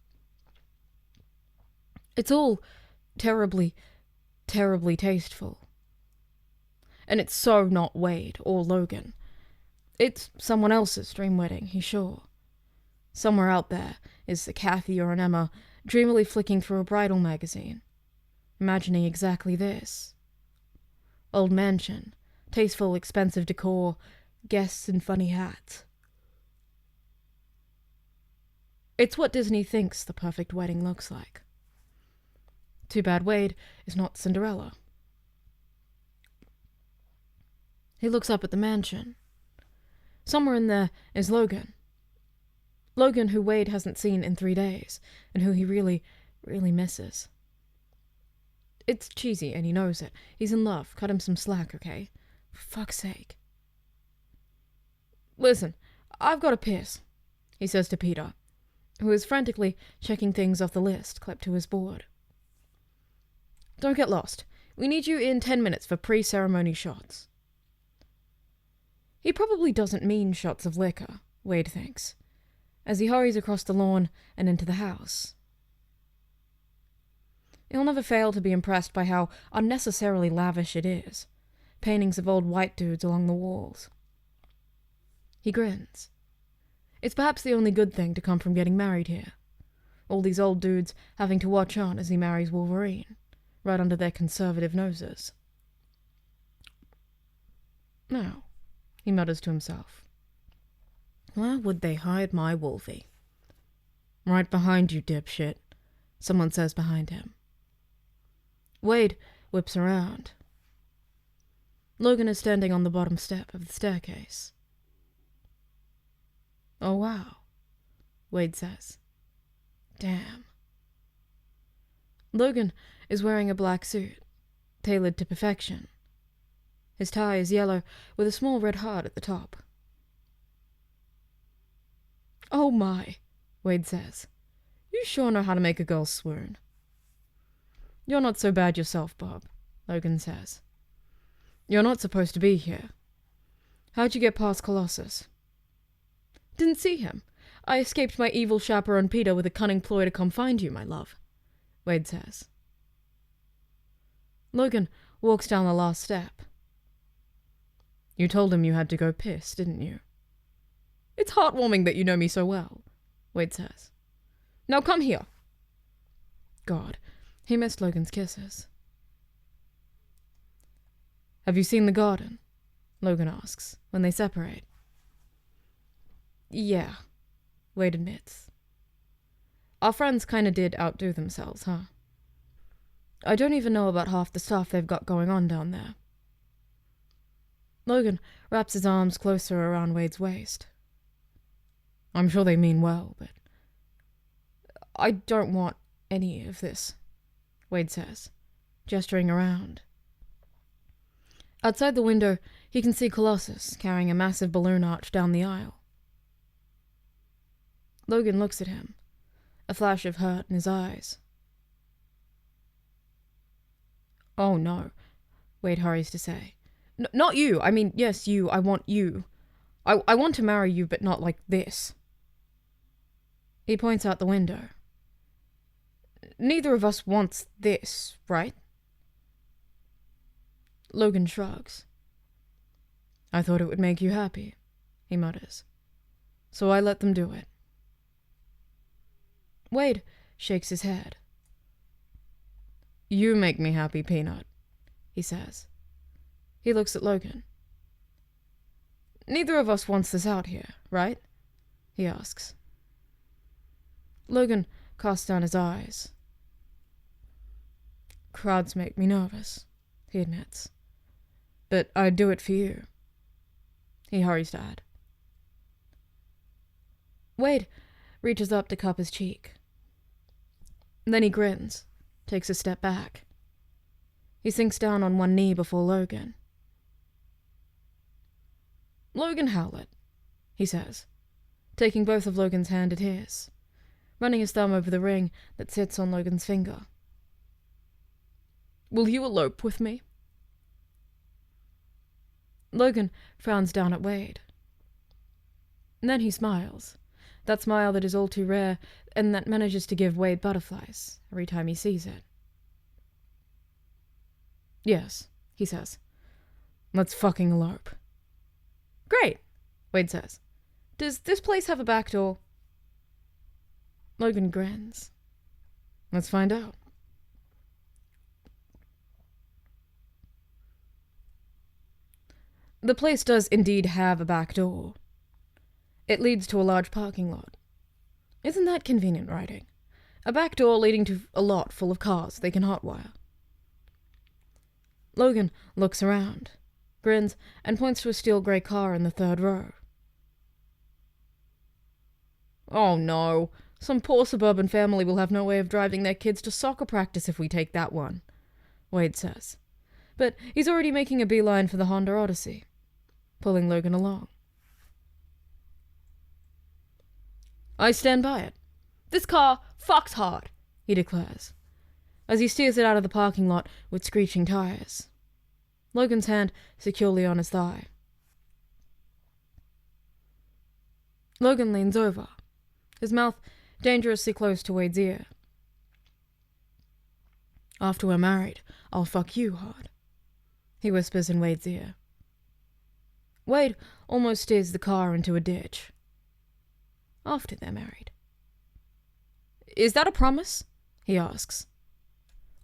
It's all terribly, terribly tasteful. And it's so not Wade or Logan. It's someone else's dream wedding, he's sure. Somewhere out there is a Kathy or an Emma dreamily flicking through a bridal magazine, imagining exactly this. Old mansion, tasteful, expensive decor, guests in funny hats. It's what Disney thinks the perfect wedding looks like. Too bad Wade is not Cinderella. He looks up at the mansion. Somewhere in there is Logan. Logan, who Wade hasn't seen in 3 days, and who he really, really misses. It's cheesy, and he knows it. He's in love. Cut him some slack, okay? For fuck's sake. Listen, I've got to piss, he says to Peter, who is frantically checking things off the list clipped to his board. Don't get lost. We need you in 10 minutes for pre-ceremony shots. He probably doesn't mean shots of liquor, Wade thinks, as he hurries across the lawn and into the house. He'll never fail to be impressed by how unnecessarily lavish it is. Paintings of old white dudes along the walls. He grins. It's perhaps the only good thing to come from getting married here. All these old dudes having to watch on as he marries Wolverine, right under their conservative noses. Now, he mutters to himself, where would they hide my Wolfie? Right behind you, dipshit, someone says behind him. Wade whips around. Logan is standing on the bottom step of the staircase. Oh, wow, Wade says. Damn. Logan is wearing a black suit, tailored to perfection. His tie is yellow with a small red heart at the top. Oh my, Wade says. You sure know how to make a girl swoon. You're not so bad yourself, Bob, Logan says. You're not supposed to be here. How'd you get past Colossus? Didn't see him. I escaped my evil chaperone Peter with a cunning ploy to come find you, my love, Wade says. Logan walks down the last step. You told him you had to go piss, didn't you? It's heartwarming that you know me so well, Wade says. Now come here. God, he missed Logan's kisses. Have you seen the garden? Logan asks, when they separate. Yeah, Wade admits. Our friends kinda did outdo themselves, huh? I don't even know about half the stuff they've got going on down there. Logan wraps his arms closer around Wade's waist. I'm sure they mean well, but I don't want any of this, Wade says, gesturing around. Outside the window, he can see Colossus carrying a massive balloon arch down the aisle. Logan looks at him, a flash of hurt in his eyes. Oh no, Wade hurries to say. Not you, I mean, yes, you, I want you. I want to marry you, but not like this. He points out the window. Neither of us wants this, right? Logan shrugs. I thought it would make you happy, he mutters. So I let them do it. Wade shakes his head. You make me happy, Peanut, he says. He looks at Logan. Neither of us wants this out here, right? He asks. Logan casts down his eyes. Crowds make me nervous, he admits. But I'd do it for you. He hurries to add. Wade reaches up to cup his cheek. Then he grins, takes a step back. He sinks down on one knee before Logan. Logan Howlett, he says, taking both of Logan's hand at his, running his thumb over the ring that sits on Logan's finger. Will you elope with me? Logan frowns down at Wade. Then he smiles, that smile that is all too rare and that manages to give Wade butterflies every time he sees it. Yes, he says. Let's fucking elope. Great, Wade says. Does this place have a back door? Logan grins. Let's find out. The place does indeed have a back door. It leads to a large parking lot. Isn't that convenient writing? A back door leading to a lot full of cars they can hotwire. Logan looks around, grins, and points to a steel grey car in the third row. Oh no, some poor suburban family will have no way of driving their kids to soccer practice if we take that one, Wade says. But he's already making a beeline for the Honda Odyssey, pulling Logan along. I stand by it. This car fucks hard, he declares, as he steers it out of the parking lot with screeching tires. Logan's hand securely on his thigh. Logan leans over, his mouth dangerously close to Wade's ear. After we're married, I'll fuck you hard, he whispers in Wade's ear. Wade almost steers the car into a ditch. After they're married. Is that a promise? He asks.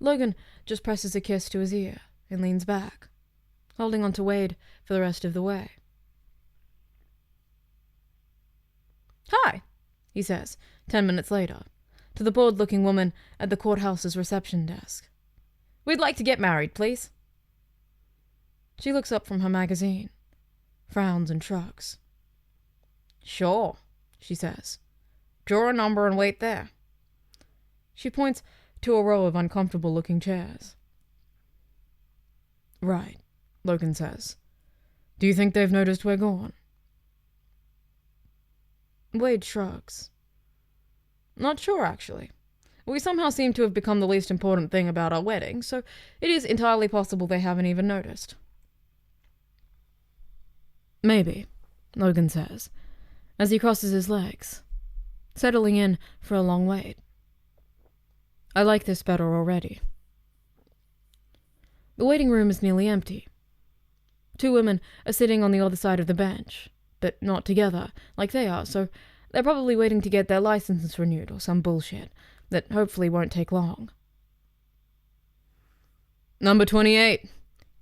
Logan just presses a kiss to his ear and leans back, holding on to Wade for the rest of the way. Hi, he says, 10 minutes later, to the bored-looking woman at the courthouse's reception desk. We'd like to get married, please. She looks up from her magazine, frowns and shrugs. Sure, she says. Draw a number and wait there. She points to a row of uncomfortable-looking chairs. Right, Logan says. Do you think they've noticed we're gone? Wade shrugs. Not sure, actually. We somehow seem to have become the least important thing about our wedding, so it is entirely possible they haven't even noticed. Maybe, Logan says, as he crosses his legs, settling in for a long wait. I like this better already. The waiting room is nearly empty. 2 women are sitting on the other side of the bench, but not together, like they are, so they're probably waiting to get their licenses renewed or some bullshit that hopefully won't take long. Number 28,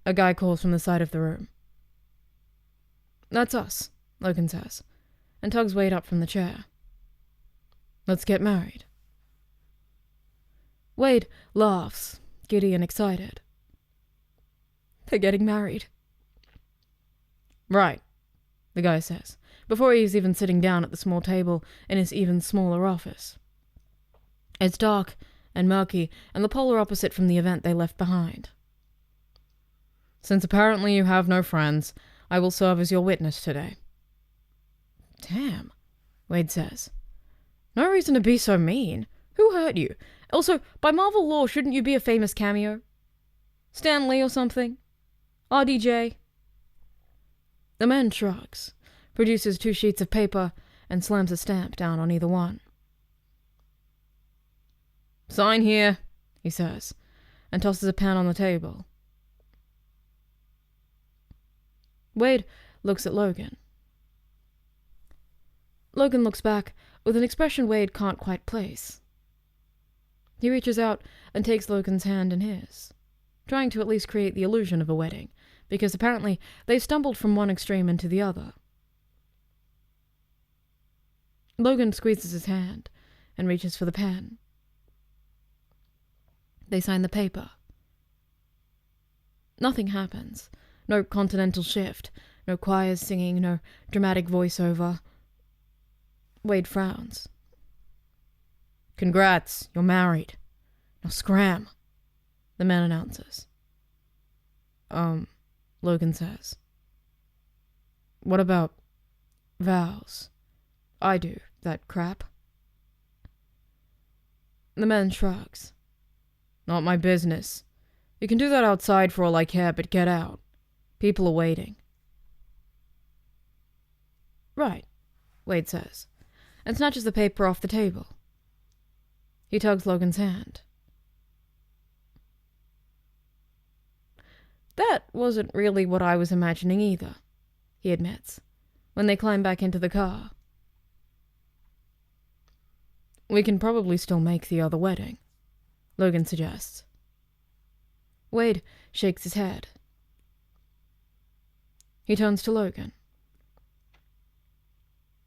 a guy calls from the side of the room. That's us, Logan says, and tugs Wade up from the chair. Let's get married. Wade laughs, giddy and excited. They're getting married. Right, the guy says, before he's even sitting down at the small table in his even smaller office. It's dark and murky and the polar opposite from the event they left behind. Since apparently you have no friends, I will serve as your witness today. Damn, Wade says. No reason to be so mean. Who hurt you? Also, by Marvel law, shouldn't you be a famous cameo? Stan Lee or something? RDJ? The man shrugs, produces 2 sheets of paper, and slams a stamp down on either one. Sign here, he says, and tosses a pen on the table. Wade looks at Logan. Logan looks back with an expression Wade can't quite place. He reaches out and takes Logan's hand in his, trying to at least create the illusion of a wedding, because apparently they stumbled from one extreme into the other. Logan squeezes his hand and reaches for the pen. They sign the paper. Nothing happens. No continental shift, no choirs singing, no dramatic voiceover. Wade frowns. Congrats, you're married. Now scram, the man announces. Logan says. What about vows? I do that crap. The man shrugs. Not my business. You can do that outside for all I care, but get out. People are waiting. Right, Wade says, and snatches the paper off the table. He tugs Logan's hand. That wasn't really what I was imagining either, he admits, when they climb back into the car. We can probably still make the other wedding, Logan suggests. Wade shakes his head. He turns to Logan.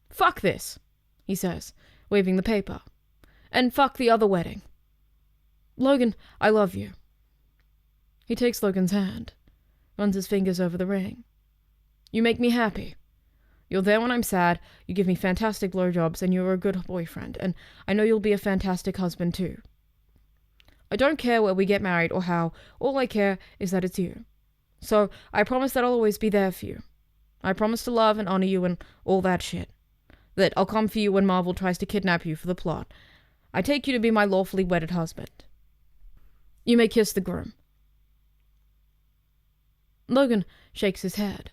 Fuck this, he says, waving the paper. And fuck the other wedding. Logan, I love you. He takes Logan's hand, runs his fingers over the ring. You make me happy. You're there when I'm sad, you give me fantastic blowjobs, and you're a good boyfriend, and I know you'll be a fantastic husband too. I don't care where we get married or how, all I care is that it's you. So, I promise that I'll always be there for you. I promise to love and honor you and all that shit. That I'll come for you when Marvel tries to kidnap you for the plot. I take you to be my lawfully wedded husband. You may kiss the groom. Logan shakes his head,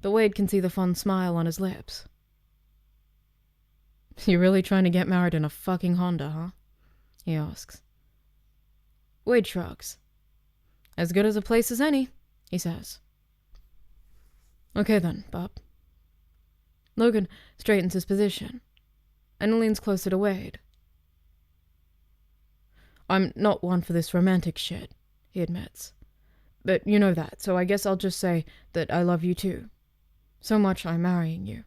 but Wade can see the fond smile on his lips. You really trying to get married in a fucking Honda, huh? He asks. Wade shrugs. As good as a place as any, he says. Okay then, bub. Logan straightens his position and leans closer to Wade. I'm not one for this romantic shit, he admits. But you know that, so I guess I'll just say that I love you too. So much I'm marrying you.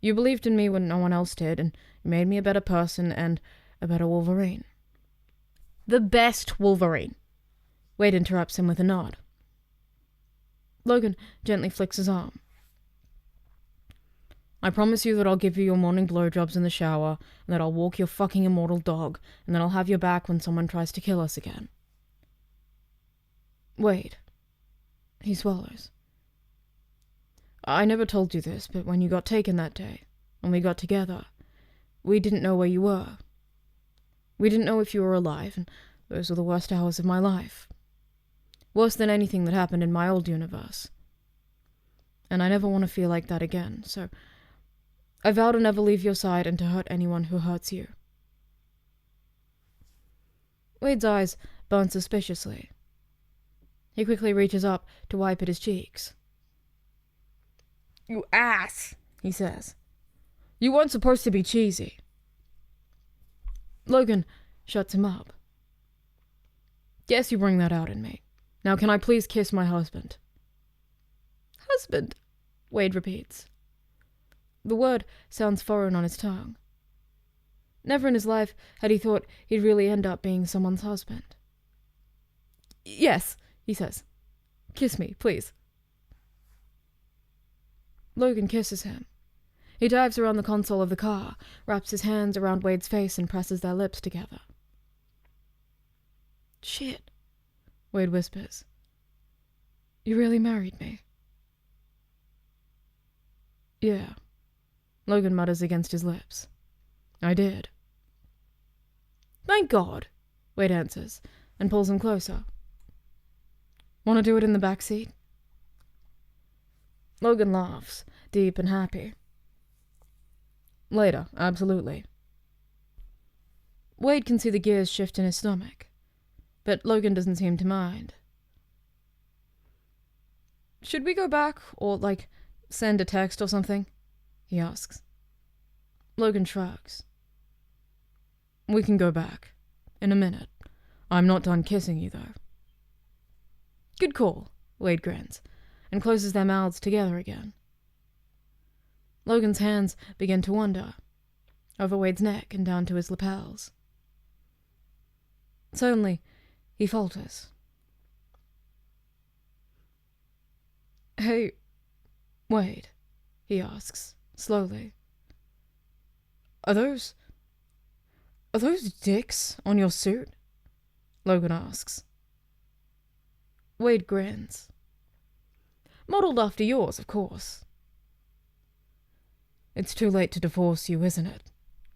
You believed in me when no one else did, and you made me a better person and a better Wolverine. The best Wolverine. Wade interrupts him with a nod. Logan gently flicks his arm. I promise you that I'll give you your morning blowjobs in the shower, and that I'll walk your fucking immortal dog, and that I'll have your back when someone tries to kill us again. Wade. He swallows. I never told you this, but when you got taken that day, when we got together, we didn't know where you were. We didn't know if you were alive, and those were the worst hours of my life. Worse than anything that happened in my old universe. And I never want to feel like that again, so I vow to never leave your side and to hurt anyone who hurts you. Wade's eyes burn suspiciously. He quickly reaches up to wipe at his cheeks. You ass, he says. You weren't supposed to be cheesy. Logan shuts him up. Guess you bring that out in me. Now can I please kiss my husband? Husband, Wade repeats. The word sounds foreign on his tongue. Never in his life had he thought he'd really end up being someone's husband. Yes, he says. Kiss me, please. Logan kisses him. He dives around the console of the car, wraps his hands around Wade's face and presses their lips together. Shit, Wade whispers. You really married me? Yeah, Logan mutters against his lips. I did. Thank God, Wade answers, and pulls him closer. Want to do it in the back seat? Logan laughs, deep and happy. Later, absolutely. Wade can see the gears shift in his stomach, but Logan doesn't seem to mind. Should we go back, or, send a text or something? He asks. Logan shrugs. We can go back. In a minute. I'm not done kissing you, though. Good call, Wade grins, and closes their mouths together again. Logan's hands begin to wander, over Wade's neck and down to his lapels. Suddenly, he falters. Hey, Wade, he asks, slowly. Are those dicks on your suit? Logan asks. Wade grins. Modeled after yours, of course. It's too late to divorce you, isn't it?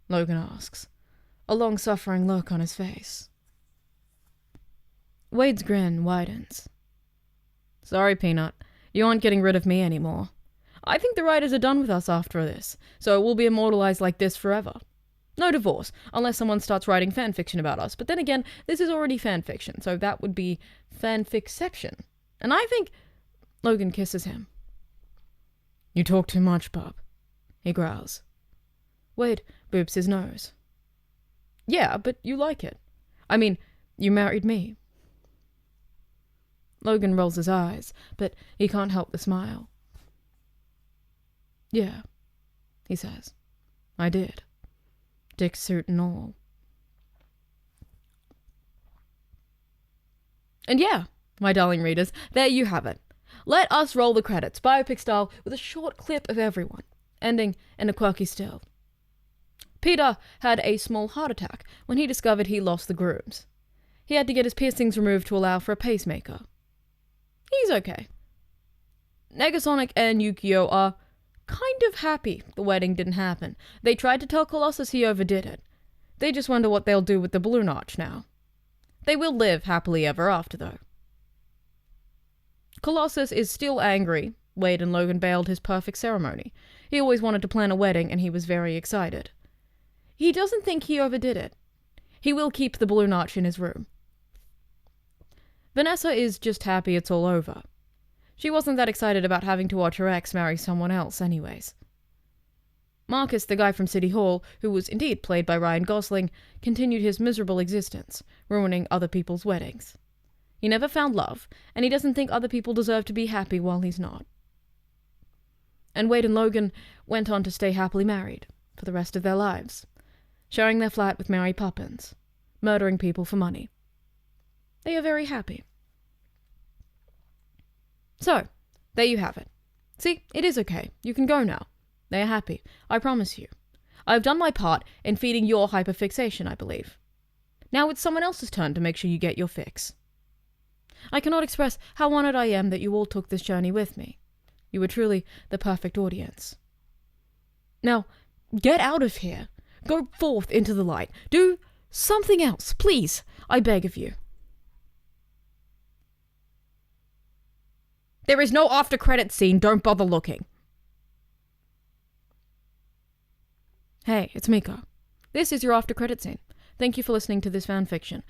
Logan asks, a long-suffering look on his face. Wade's grin widens. Sorry, Peanut. You aren't getting rid of me anymore. I think the writers are done with us after this, so we'll be immortalized like this forever. No divorce, unless someone starts writing fanfiction about us. But then again, this is already fanfiction, so that would be fanficception. And I think... Logan kisses him. You talk too much, bub, he growls. Wade boops his nose. Yeah, but you like it. I mean, you married me. Logan rolls his eyes, but he can't help the smile. Yeah, he says. I did. Dick suit and all. And yeah, my darling readers, there you have it. Let us roll the credits, biopic style, with a short clip of everyone, ending in a quirky still. Peter had a small heart attack when he discovered he lost the grooms. He had to get his piercings removed to allow for a pacemaker. He's okay. Negasonic and Yukio are kind of happy the wedding didn't happen. They tried to tell Colossus he overdid it. They just wonder what they'll do with the balloon arch now. They will live happily ever after, though. Colossus is still angry. Wade and Logan bailed his perfect ceremony. He always wanted to plan a wedding, and he was very excited. He doesn't think he overdid it. He will keep the balloon arch in his room. Vanessa is just happy it's all over. She wasn't that excited about having to watch her ex marry someone else anyways. Marcus, the guy from City Hall, who was indeed played by Ryan Gosling, continued his miserable existence, ruining other people's weddings. He never found love, and he doesn't think other people deserve to be happy while he's not. And Wade and Logan went on to stay happily married for the rest of their lives, sharing their flat with Mary Poppins, murdering people for money. They are very happy. So, there you have it. See, it is okay. You can go now. They are happy. I promise you. I've done my part in feeding your hyperfixation, I believe. Now it's someone else's turn to make sure you get your fix. I cannot express how honored I am that you all took this journey with me. You were truly the perfect audience. Now, get out of here. Go forth into the light. Do something else, please. I beg of you. There is no after-credits scene. Don't bother looking. Hey, it's Miko. This is your after-credit scene. Thank you for listening to this fanfiction.